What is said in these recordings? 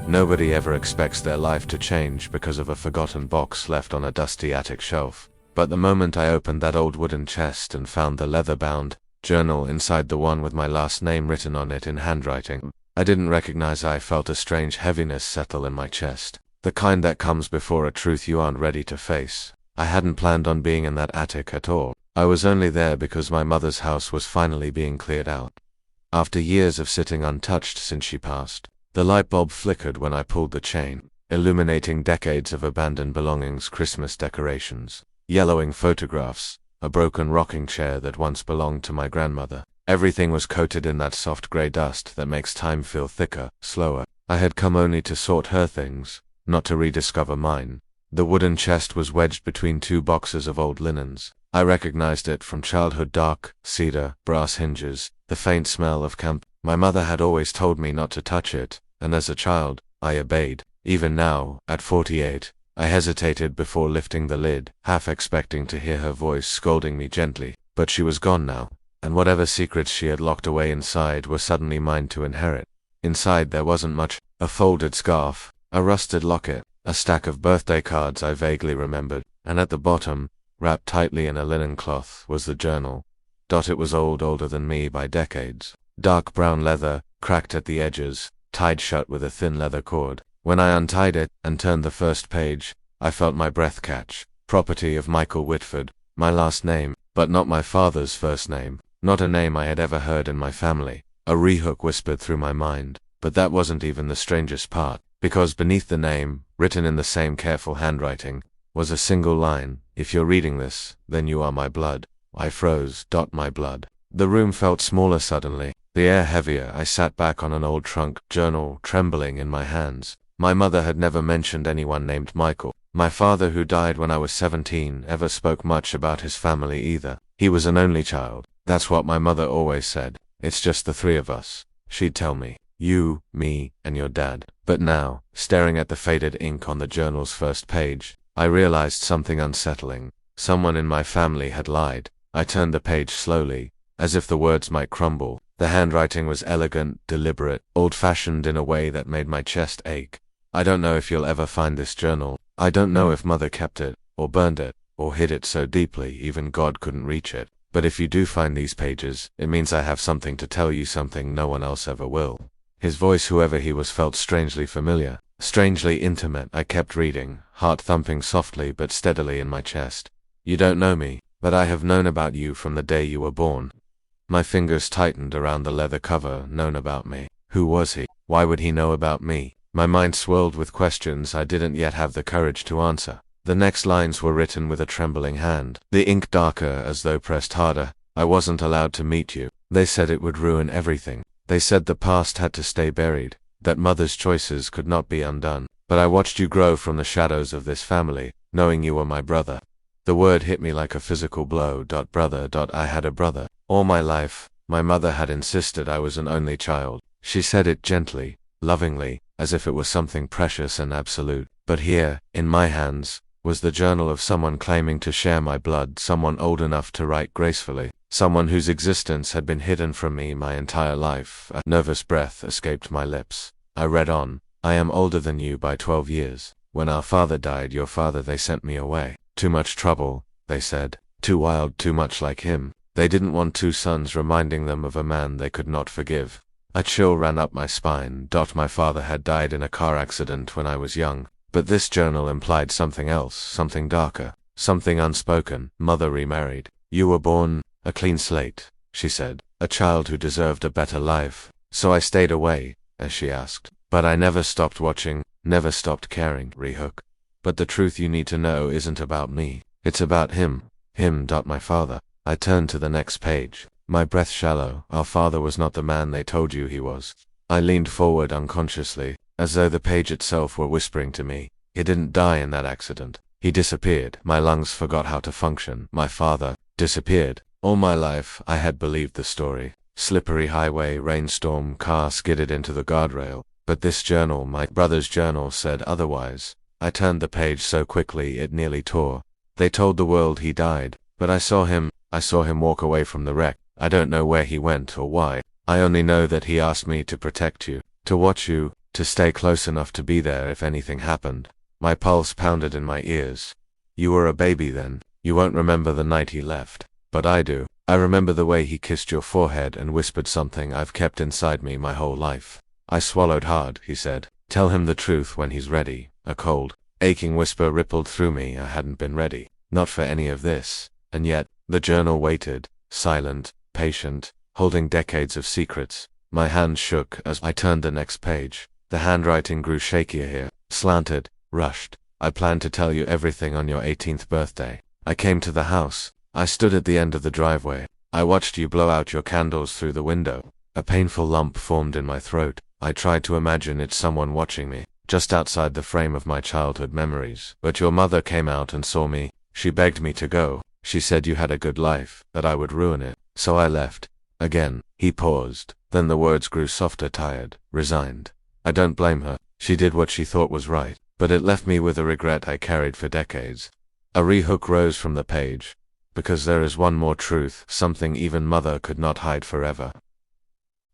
Nobody ever expects their life to change because of a forgotten box left on a dusty attic shelf. But the moment I opened that old wooden chest and found the leather-bound journal inside, the one with my last name written on it in handwriting, I didn't recognize. I felt a strange heaviness settle in my chest. The kind that comes before a truth you aren't ready to face. I hadn't planned on being in that attic at all. I was only there because my mother's house was finally being cleared out. After years of sitting untouched since she passed, the light bulb flickered when I pulled the chain, illuminating decades of abandoned belongings, Christmas decorations, yellowing photographs, a broken rocking chair that once belonged to my grandmother. Everything was coated in that soft gray dust that makes time feel thicker, slower. I had come only to sort her things, not to rediscover mine. The wooden chest was wedged between two boxes of old linens. I recognized it from childhood: dark, cedar, brass hinges, the faint smell of camp. My mother had always told me not to touch it, and as a child, I obeyed. Even now, at 48, I hesitated before lifting the lid, half expecting to hear her voice scolding me gently. But she was gone now, and whatever secrets she had locked away inside were suddenly mine to inherit. Inside there wasn't much: a folded scarf, a rusted locket, a stack of birthday cards I vaguely remembered, and at the bottom, wrapped tightly in a linen cloth, was the journal. It was older than me by decades. Dark brown leather, cracked at the edges, tied shut with a thin leather cord. When I untied it and turned the first page, I felt my breath catch. Property of Michael Whitford, my last name, but not my father's first name, not a name I had ever heard in my family. A rehook whispered through my mind, but that wasn't even the strangest part, because beneath the name, written in the same careful handwriting, was a single line: "If you're reading this, then you are my blood." I froze. My blood. The room felt smaller suddenly, the air heavier. I sat back on an old trunk journal, trembling in my hands. My mother had never mentioned anyone named Michael. My father, who died when I was 17, never spoke much about his family either. He was an only child. That's what my mother always said. "It's just the three of us," she'd tell me. "You, me, and your dad." But now, staring at the faded ink on the journal's first page, I realized something unsettling. Someone in my family had lied. I turned the page slowly, as if the words might crumble. The handwriting was elegant, deliberate, old-fashioned in a way that made my chest ache. "I don't know if you'll ever find this journal. I don't know if Mother kept it, or burned it, or hid it so deeply even God couldn't reach it. But if you do find these pages, it means I have something to tell you, something no one else ever will." His voice, whoever he was, felt strangely familiar, strangely intimate. I kept reading, heart thumping softly but steadily in my chest. "You don't know me, but I have known about you from the day you were born." My fingers tightened around the leather cover. Known about me? Who was he? Why would he know about me? My mind swirled with questions I didn't yet have the courage to answer. The next lines were written with a trembling hand, the ink darker as though pressed harder. "I wasn't allowed to meet you. They said it would ruin everything. They said the past had to stay buried, that Mother's choices could not be undone. But I watched you grow from the shadows of this family, knowing you were my brother." The word hit me like a physical blow. Brother. I had a brother. All my life, my mother had insisted I was an only child. She said it gently, lovingly, as if it was something precious and absolute. But here, in my hands, was the journal of someone claiming to share my blood, someone old enough to write gracefully, someone whose existence had been hidden from me my entire life. A nervous breath escaped my lips. I read on. "I am older than you by 12 years. When our father died, your father, they sent me away. Too much trouble, they said. Too wild, too much like him. They didn't want two sons reminding them of a man they could not forgive." A chill ran up my spine. My father had died in a car accident when I was young. But this journal implied something else, something darker, something unspoken. "Mother remarried. You were born a clean slate," she said. "A child who deserved a better life. So I stayed away, as she asked. But I never stopped watching, never stopped caring." Rehook. "But the truth you need to know isn't about me. It's about him. Him. My father." I turned to the next page, my breath shallow. "Our father was not the man they told you he was." I leaned forward unconsciously, as though the page itself were whispering to me. "He didn't die in that accident. He disappeared." My lungs forgot how to function. My father disappeared. All my life, I had believed the story. Slippery highway, rainstorm, car skidded into the guardrail. But this journal, my brother's journal, said otherwise. I turned the page so quickly it nearly tore. They told the world he died, but I saw him walk away from the wreck. I don't know where he went or why. I only know that he asked me to protect you, to watch you, to stay close enough to be there if anything happened. My pulse pounded in my ears. You were a baby then. You won't remember the night he left. But I do. I remember the way he kissed your forehead and whispered something I've kept inside me my whole life. I swallowed hard, he said. Tell him the truth when he's ready. A cold, aching whisper rippled through me. I hadn't been ready. Not for any of this. And yet, the journal waited, silent, patient, holding decades of secrets. My hand shook as I turned the next page. The handwriting grew shakier here, slanted, rushed. I planned to tell you everything on your 18th birthday. I came to the house. I stood at the end of the driveway. I watched you blow out your candles through the window. A painful lump formed in my throat. I tried to imagine it's someone watching me, just outside the frame of my childhood memories. But your mother came out and saw me. She begged me to go. She said you had a good life, that I would ruin it. So I left. Again, he paused. Then the words grew softer, tired, resigned. I don't blame her. She did what she thought was right. But it left me with a regret I carried for decades. A rehook rose from the page. Because there is one more truth, something even mother could not hide forever.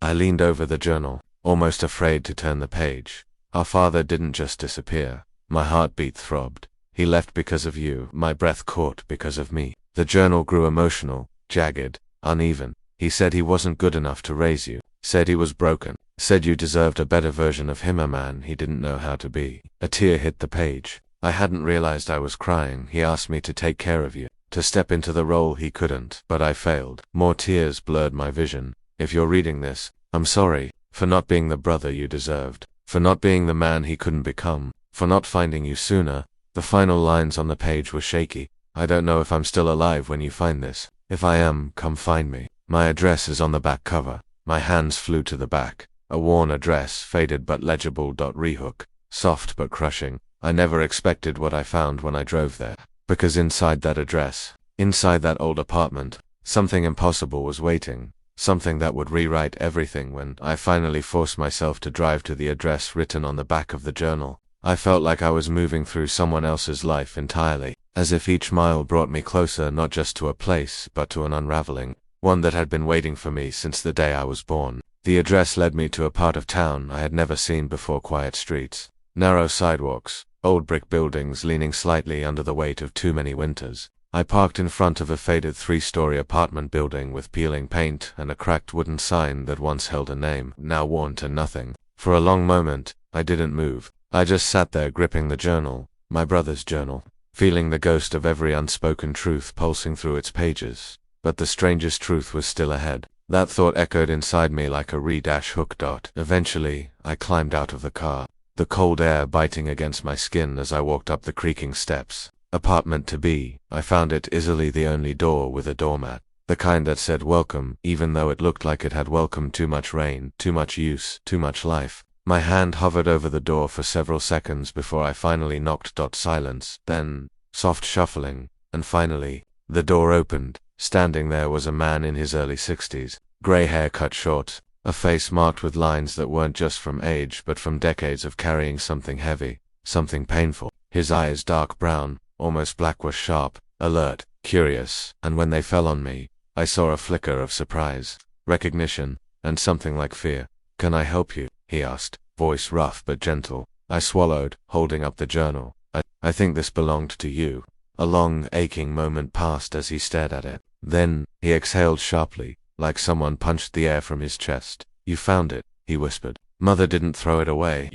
I leaned over the journal, almost afraid to turn the page. Our father didn't just disappear. My heartbeat throbbed. He left because of you. My breath caught because of me. The journal grew emotional, jagged, uneven. He said he wasn't good enough to raise you. Said he was broken. Said you deserved a better version of him, a man he didn't know how to be. A tear hit the page. I hadn't realized I was crying. He asked me to take care of you, to step into the role he couldn't, but I failed. More tears blurred my vision. If you're reading this, I'm sorry, for not being the brother you deserved, for not being the man he couldn't become, for not finding you sooner. The final lines on the page were shaky. I don't know if I'm still alive when you find this. If I am, come find me. My address is on the back cover. My hands flew to the back. A worn address, faded but legible. Rehook. Soft but crushing. I never expected what I found when I drove there. Because inside that address, inside that old apartment, something impossible was waiting. Something that would rewrite everything. When I finally forced myself to drive to the address written on the back of the journal, I felt like I was moving through someone else's life entirely, as if each mile brought me closer not just to a place, but to an unraveling, one that had been waiting for me since the day I was born. The address led me to a part of town I had never seen before. Quiet streets, narrow sidewalks, old brick buildings leaning slightly under the weight of too many winters. I parked in front of a faded 3-story apartment building with peeling paint and a cracked wooden sign that once held a name, now worn to nothing. For a long moment, I didn't move. I just sat there gripping the journal, my brother's journal, feeling the ghost of every unspoken truth pulsing through its pages. But the strangest truth was still ahead. That thought echoed inside me like a re-hook. Eventually, I climbed out of the car, the cold air biting against my skin as I walked up the creaking steps. Apartment to be. I found it easily the only door with a doormat. The kind that said welcome, even though it looked like it had welcomed too much rain, too much use, too much life. My hand hovered over the door for several seconds before I finally knocked. Silence, then soft shuffling, and finally, the door opened. Standing there was a man in his early 60s, gray hair cut short, a face marked with lines that weren't just from age but from decades of carrying something heavy, something painful. His eyes, dark brown, almost black, were sharp, alert, curious, and when they fell on me, I saw a flicker of surprise, recognition, and something like fear. "Can I help you?" he asked, voice rough but gentle. I swallowed, holding up the journal. I think this belonged to you." A long, aching moment passed as he stared at it. Then, he exhaled sharply, like someone punched the air from his chest. "You found it," he whispered. "Mother didn't throw it away.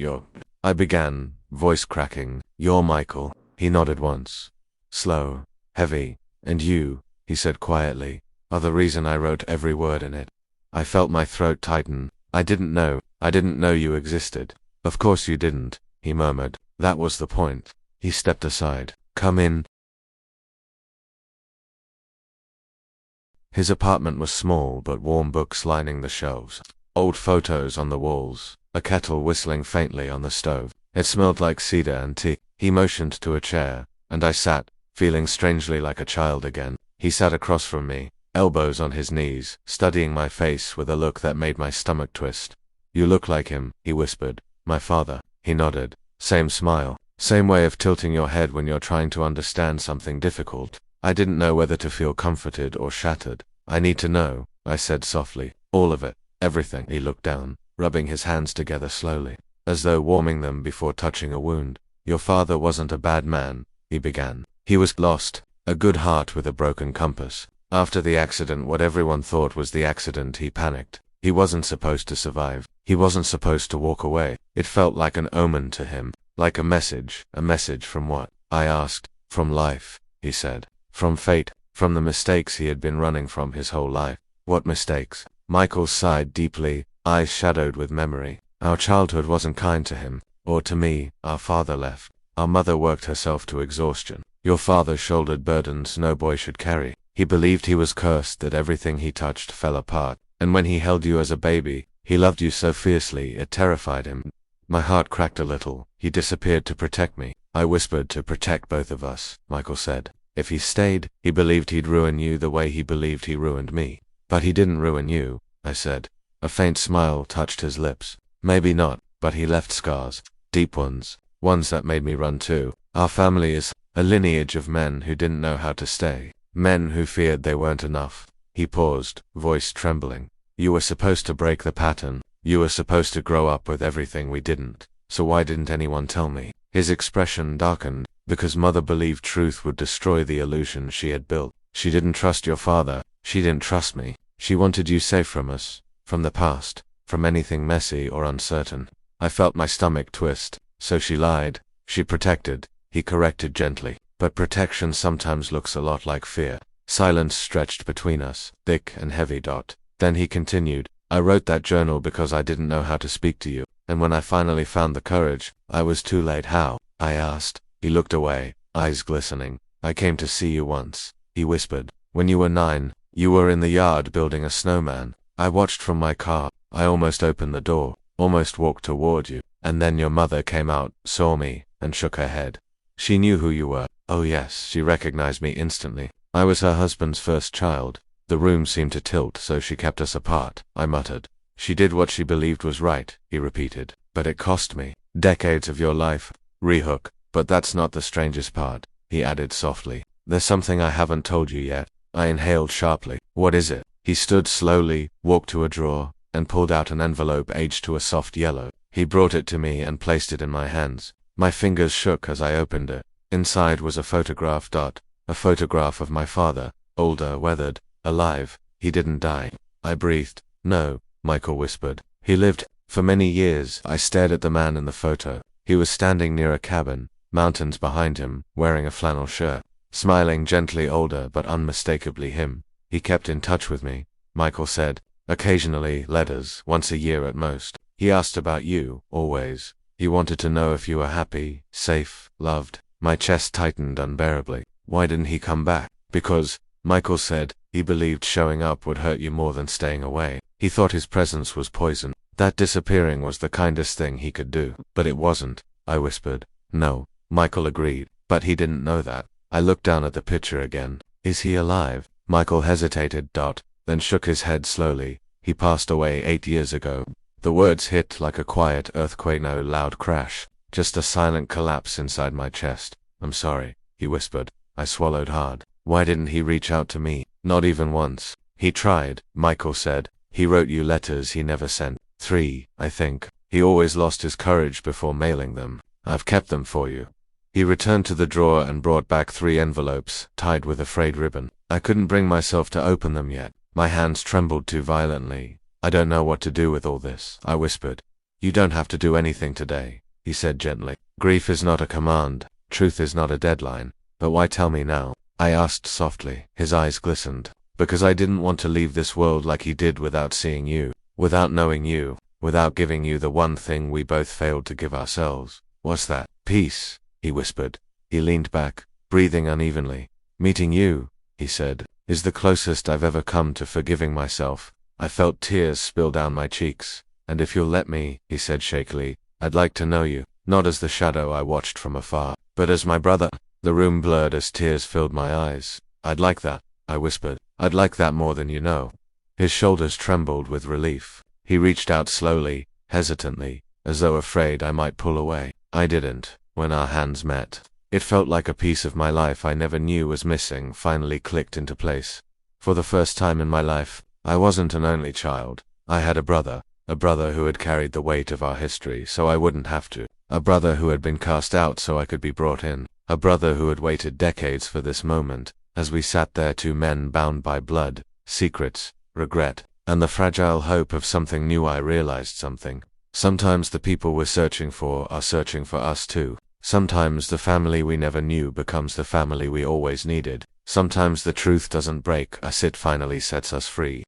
I began, voice cracking. "You're Michael." He nodded once. Slow, heavy. "And you," he said quietly, "are the reason I wrote every word in it." I felt my throat tighten. I didn't know you existed." "Of course you didn't," he murmured. "That was the point." He stepped aside. "Come in." His apartment was small but warm, books lining the shelves, old photos on the walls, a kettle whistling faintly on the stove. It smelled like cedar and tea. He motioned to a chair, and I sat, feeling strangely like a child again. He sat across from me, elbows on his knees, studying my face with a look that made my stomach twist. "You look like him," he whispered. "My father." He nodded. Same smile, same way of tilting your head when you're trying to understand something difficult. I didn't know whether to feel comforted or shattered. "I need to know," I said softly. "All of it. Everything." He looked down, rubbing his hands together slowly. as though warming them before touching a wound. Your father wasn't a bad man, he began. He was lost, a good heart with a broken compass. After the accident, what everyone thought was the accident, he panicked. He wasn't supposed to survive. He wasn't supposed to walk away. It felt like an omen to him, like a message. A message from what? I asked. From life, he said. From fate, from the mistakes he had been running from his whole life. What mistakes? Michael sighed deeply, eyes shadowed with memory. Our childhood wasn't kind to him, or to me. Our father left. Our mother worked herself to exhaustion. Your father shouldered burdens no boy should carry. He believed he was cursed, that everything he touched fell apart. And when he held you as a baby, he loved you so fiercely it terrified him. My heart cracked a little. He disappeared to protect me. I whispered, to protect both of us, Michael said. If he stayed, he believed he'd ruin you the way he believed he ruined me. But he didn't ruin you, I said. A faint smile touched his lips. Maybe not, but he left scars. Deep ones. Ones that made me run too. Our family is a lineage of men who didn't know how to stay. Men who feared they weren't enough. He paused, voice trembling. You were supposed to break the pattern. You were supposed to grow up with everything we didn't. So why didn't anyone tell me? His expression darkened. Because mother believed truth would destroy the illusion she had built. She didn't trust your father. She didn't trust me. She wanted you safe from us. From the past. From anything messy or uncertain. I felt my stomach twist. So she lied. She protected. He corrected gently. But protection sometimes looks a lot like fear. Silence stretched between us, thick and heavy. Then he continued, I wrote that journal because I didn't know how to speak to you, and when I finally found the courage, I was too late. How? I asked. He looked away, eyes glistening. I came to see you once, he whispered. When you were 9, you were in the yard building a snowman. I watched from my car. I almost opened the door, almost walked toward you, and then your mother came out, saw me, and shook her head. She knew who you were. Oh yes, she recognized me instantly. I was her husband's first child. The room seemed to tilt, so she kept us apart, I muttered. She did what she believed was right, he repeated. But it cost me. Decades of your life. Rehook. But that's not the strangest part, he added softly. There's something I haven't told you yet. I inhaled sharply. What is it? He stood slowly, walked to a drawer, and pulled out an envelope aged to a soft yellow. He brought it to me and placed it in my hands. My fingers shook as I opened it. Inside was a photograph. A photograph of my father, older, weathered, alive. He didn't die. I breathed. No, Michael whispered. He lived. For many years, I stared at the man in the photo. He was standing near a cabin, mountains behind him, wearing a flannel shirt. Smiling, gently older but unmistakably him. He kept in touch with me, Michael said. Occasionally, letters, once a year at most. He asked about you, always. He wanted to know if you were happy, safe, loved. My chest tightened unbearably. Why didn't he come back? Because, Michael said, he believed showing up would hurt you more than staying away. He thought his presence was poison. That disappearing was the kindest thing he could do. But it wasn't, I whispered. No, Michael agreed. But he didn't know that. I looked down at the picture again. Is he alive? Michael hesitated. Then shook his head slowly. He passed away 8 years ago. The words hit like a quiet earthquake, no loud crash. Just a silent collapse inside my chest. I'm sorry, he whispered. I swallowed hard. Why didn't he reach out to me? Not even once. He tried, Michael said. He wrote you letters he never sent. 3, I think. He always lost his courage before mailing them. I've kept them for you. He returned to the drawer and brought back 3 envelopes, tied with a frayed ribbon. I couldn't bring myself to open them yet. My hands trembled too violently. I don't know what to do with all this, I whispered. You don't have to do anything today, he said gently. Grief is not a command. Truth is not a deadline. But why tell me now? I asked softly. His eyes glistened. Because I didn't want to leave this world like he did without seeing you, without knowing you, without giving you the one thing we both failed to give ourselves. What's that? Peace, he whispered. He leaned back, breathing unevenly. Meeting you, he said, is the closest I've ever come to forgiving myself. I felt tears spill down my cheeks. And if you'll let me, he said shakily, I'd like to know you, not as the shadow I watched from afar, but as my brother. The room blurred as tears filled my eyes. I'd like that, I whispered. I'd like that more than you know. His shoulders trembled with relief. He reached out slowly, hesitantly, as though afraid I might pull away. I didn't. When our hands met, it felt like a piece of my life I never knew was missing finally clicked into place. For the first time in my life, I wasn't an only child. I had a brother, A brother who had carried the weight of our history so I wouldn't have to. A brother who had been cast out so I could be brought in. A brother who had waited decades for this moment, as we sat there, two men bound by blood, secrets, regret, and the fragile hope of something new. I realized something. Sometimes the people we're searching for are searching for us too. Sometimes the family we never knew becomes the family we always needed. Sometimes the truth doesn't break us, it finally sets us free.